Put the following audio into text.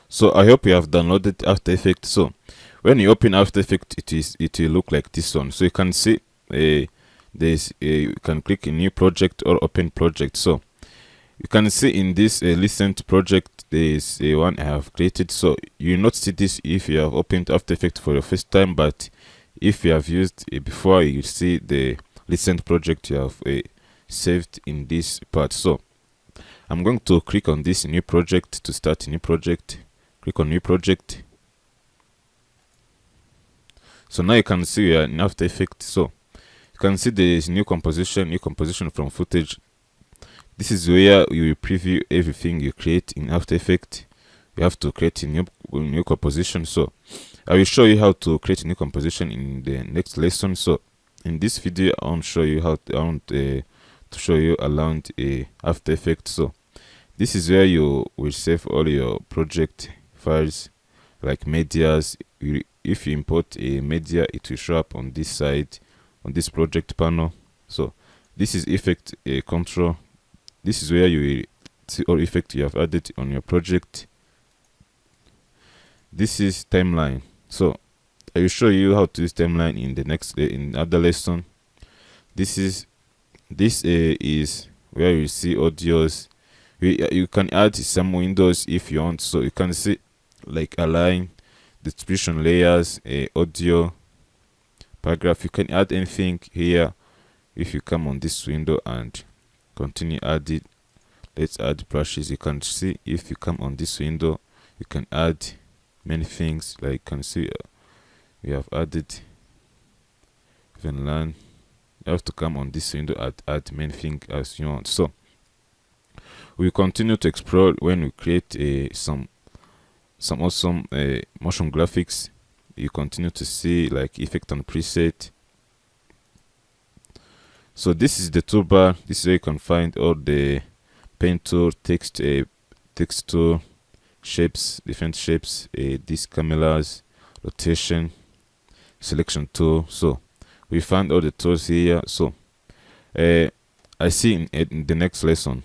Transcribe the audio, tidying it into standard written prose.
So I hope you have downloaded After Effects. So when you open After Effects, it will look like this one. So you can see you can click in new project or open project. So you can see in this recent project there is a one I have created. So you will not see this if you have opened After Effects for your first time, but if you have used it before, you see the recent project you have saved in this part. So I'm going to click on this new project to start a new project. Click on new project. So now you can see we are in After Effects. So you can see there is new composition from footage. This is where you will preview everything you create in After Effects. You have to create a new composition. So I will show you how to create a new composition in the next lesson. So in this video, I want to show you to show you around After Effects. So this is where you will save all your project files like medias. If you import a media, it will show up on this side, on this project panel. So this is effect control. This is where you will see all effect you have added on your project. This is timeline. So I will show you how to use timeline in the next in other lesson. This is where you see audios. You can add some windows if you want. So you can see like align, distribution layers, audio, paragraph. You can add anything here. If you come on this window and continue adding, let's add brushes. You can see if you come on this window, you can add many things. Like you can see we have added even learn. You have to come on this window and add many things as you want. So we continue to explore when we create some awesome motion graphics. You continue to see like effect on preset. So this is the toolbar. This is where you can find all the pen tool, text tool, shapes, different shapes, these cameras, rotation, selection tool. So we found all the tools here. So I see in the next lesson.